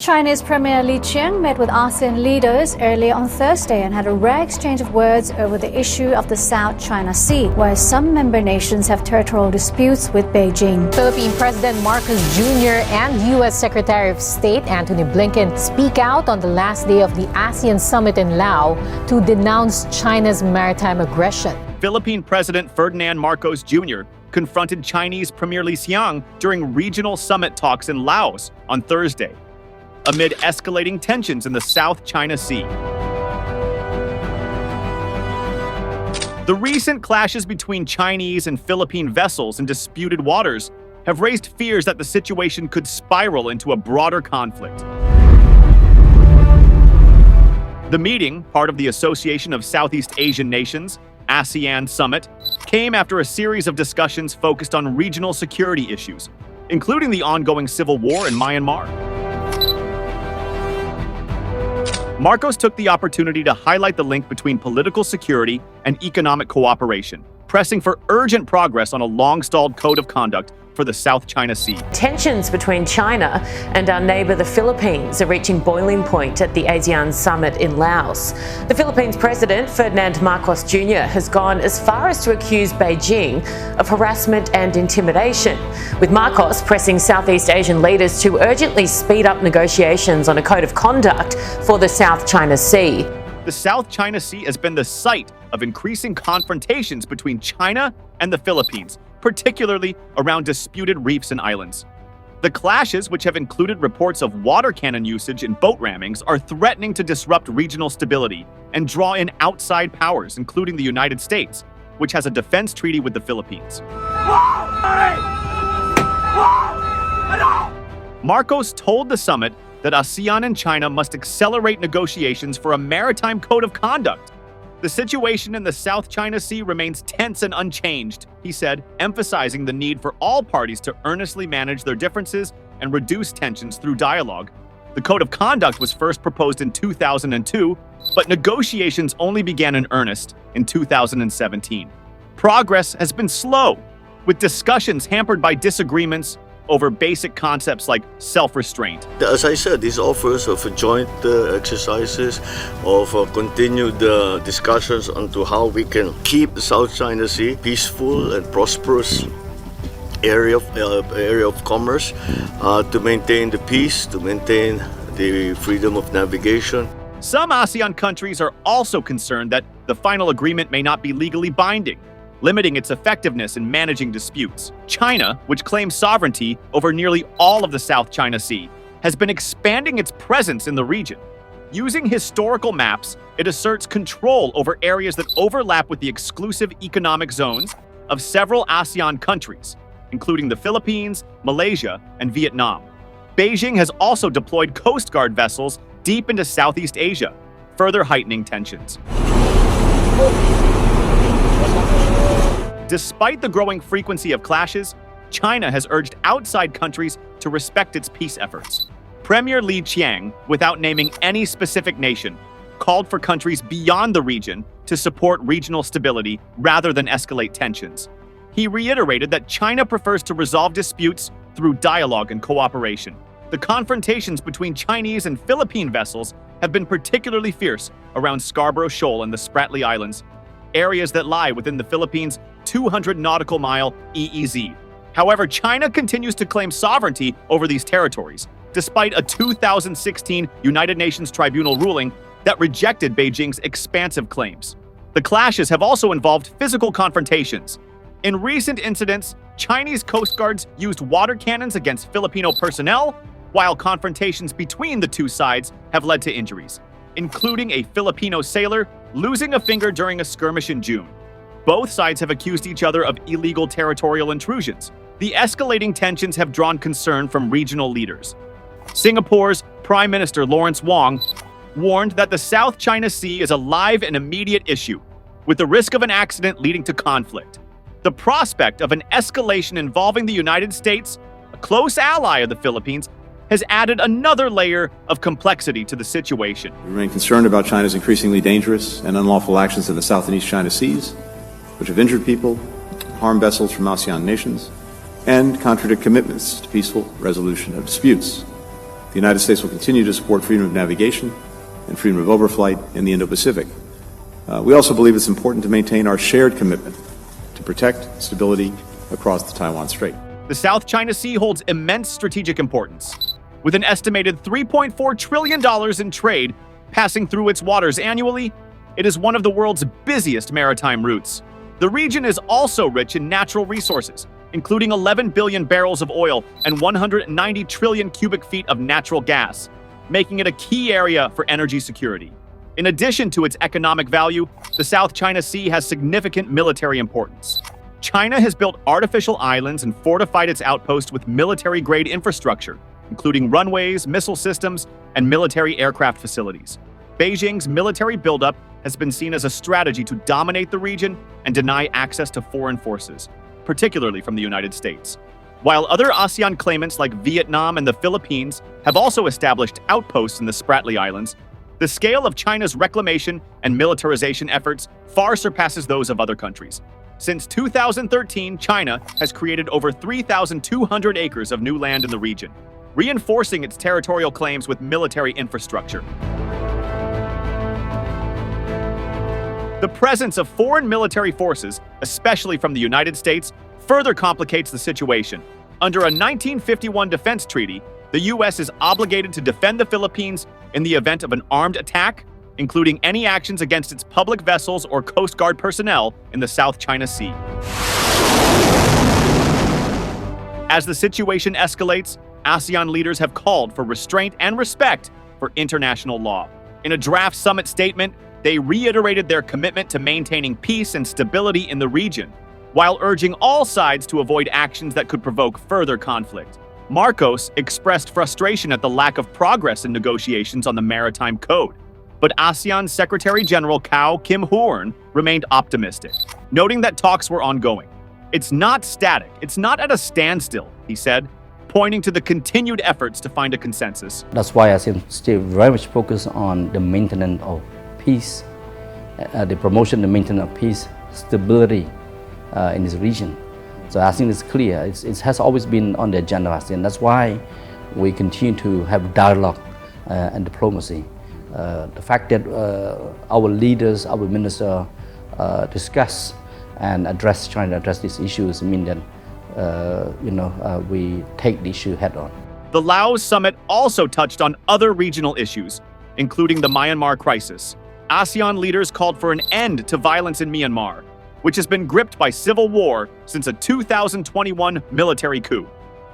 Chinese Premier Li Qiang met with ASEAN leaders earlier on Thursday and had a rare exchange of words over the issue of the South China Sea, where some member nations have territorial disputes with Beijing. Philippine President Marcos Jr. and U.S. Secretary of State Antony Blinken speak out on the last day of the ASEAN summit in Laos to denounce China's maritime aggression. Philippine President Ferdinand Marcos Jr. confronted Chinese Premier Li Qiang during regional summit talks in Laos on Thursday, amid escalating tensions in the South China Sea. The recent clashes between Chinese and Philippine vessels in disputed waters have raised fears that the situation could spiral into a broader conflict. The meeting, part of the Association of Southeast Asian Nations, ASEAN Summit, came after a series of discussions focused on regional security issues, including the ongoing civil war in Myanmar. Marcos took the opportunity to highlight the link between political security and economic cooperation, pressing for urgent progress on a long-stalled code of conduct for the South China Sea. Tensions between China and our neighbour the Philippines are reaching boiling point at the ASEAN summit in Laos. The Philippines President, Ferdinand Marcos Jr., has gone as far as to accuse Beijing of harassment and intimidation, with Marcos pressing Southeast Asian leaders to urgently speed up negotiations on a code of conduct for the South China Sea. The South China Sea has been the site of increasing confrontations between China and the Philippines, particularly around disputed reefs and islands. The clashes, which have included reports of water cannon usage and boat rammings, are threatening to disrupt regional stability and draw in outside powers, including the United States, which has a defense treaty with the Philippines. Marcos told the summit that ASEAN and China must accelerate negotiations for a maritime code of conduct. The situation in the South China Sea remains tense and unchanged, he said, emphasizing the need for all parties to earnestly manage their differences and reduce tensions through dialogue. The code of conduct was first proposed in 2002, but negotiations only began in earnest in 2017. Progress has been slow, with discussions hampered by disagreements over basic concepts like self-restraint. As I said, this offers of joint exercises, of continued discussions onto how we can keep the South China Sea peaceful and prosperous area of commerce, to maintain the peace, to maintain the freedom of navigation. Some ASEAN countries are also concerned that the final agreement may not be legally binding, limiting its effectiveness in managing disputes. China, which claims sovereignty over nearly all of the South China Sea, has been expanding its presence in the region. Using historical maps, it asserts control over areas that overlap with the exclusive economic zones of several ASEAN countries, including the Philippines, Malaysia, and Vietnam. Beijing has also deployed Coast Guard vessels deep into Southeast Asia, further heightening tensions. Despite the growing frequency of clashes, China has urged outside countries to respect its peace efforts. Premier Li Qiang, without naming any specific nation, called for countries beyond the region to support regional stability rather than escalate tensions. He reiterated that China prefers to resolve disputes through dialogue and cooperation. The confrontations between Chinese and Philippine vessels have been particularly fierce around Scarborough Shoal and the Spratly Islands, areas that lie within the Philippines' 200 nautical mile EEZ. However, China continues to claim sovereignty over these territories, despite a 2016 United Nations Tribunal ruling that rejected Beijing's expansive claims. The clashes have also involved physical confrontations. In recent incidents, Chinese coast guards used water cannons against Filipino personnel, while confrontations between the two sides have led to injuries, including a Filipino sailor losing a finger during a skirmish in June. Both sides have accused each other of illegal territorial intrusions. The escalating tensions have drawn concern from regional leaders. Singapore's Prime Minister Lawrence Wong warned that the South China Sea is a live and immediate issue, with the risk of an accident leading to conflict. The prospect of an escalation involving the United States, a close ally of the Philippines, has added another layer of complexity to the situation. We remain concerned about China's increasingly dangerous and unlawful actions in the South and East China Seas, which have injured people, harmed vessels from ASEAN nations, and contradict commitments to peaceful resolution of disputes. The United States will continue to support freedom of navigation and freedom of overflight in the Indo-Pacific. We also believe it's important to maintain our shared commitment to protect stability across the Taiwan Strait. The South China Sea holds immense strategic importance. With an estimated $3.4 trillion in trade passing through its waters annually, it is one of the world's busiest maritime routes. The region is also rich in natural resources, including 11 billion barrels of oil and 190 trillion cubic feet of natural gas, making it a key area for energy security. In addition to its economic value, the South China Sea has significant military importance. China has built artificial islands and fortified its outposts with military-grade infrastructure, including runways, missile systems, and military aircraft facilities. Beijing's military buildup has been seen as a strategy to dominate the region and deny access to foreign forces, particularly from the United States. While other ASEAN claimants like Vietnam and the Philippines have also established outposts in the Spratly Islands, the scale of China's reclamation and militarization efforts far surpasses those of other countries. Since 2013, China has created over 3,200 acres of new land in the region, reinforcing its territorial claims with military infrastructure. The presence of foreign military forces, especially from the United States, further complicates the situation. Under a 1951 defense treaty, the U.S. is obligated to defend the Philippines in the event of an armed attack, including any actions against its public vessels or Coast Guard personnel in the South China Sea. As the situation escalates, ASEAN leaders have called for restraint and respect for international law. In a draft summit statement, they reiterated their commitment to maintaining peace and stability in the region, while urging all sides to avoid actions that could provoke further conflict. Marcos expressed frustration at the lack of progress in negotiations on the Maritime Code, but ASEAN Secretary General Kao Kim-hoorn remained optimistic, noting that talks were ongoing. "It's not static, it's not at a standstill," he said, pointing to the continued efforts to find a consensus. That's why ASEAN still very much focus on the maintenance of peace, the promotion, the maintenance of peace, stability in this region. So I think it's clear, it has always been on the agenda of ASEAN. That's why we continue to have dialogue and diplomacy. The fact that our leaders, our minister discuss and trying to address these issues mean that we take the issue head on. The Laos summit also touched on other regional issues, including the Myanmar crisis. ASEAN leaders called for an end to violence in Myanmar, which has been gripped by civil war since a 2021 military coup.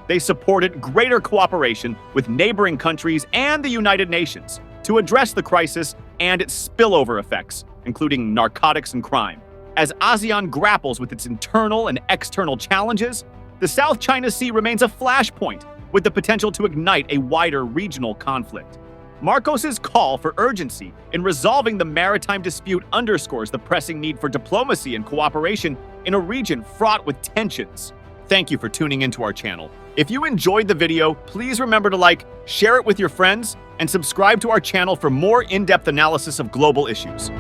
They supported greater cooperation with neighboring countries and the United Nations to address the crisis and its spillover effects, including narcotics and crime. As ASEAN grapples with its internal and external challenges, the South China Sea remains a flashpoint with the potential to ignite a wider regional conflict. Marcos's call for urgency in resolving the maritime dispute underscores the pressing need for diplomacy and cooperation in a region fraught with tensions. Thank you for tuning into our channel. If you enjoyed the video, please remember to like, share it with your friends, and subscribe to our channel for more in-depth analysis of global issues.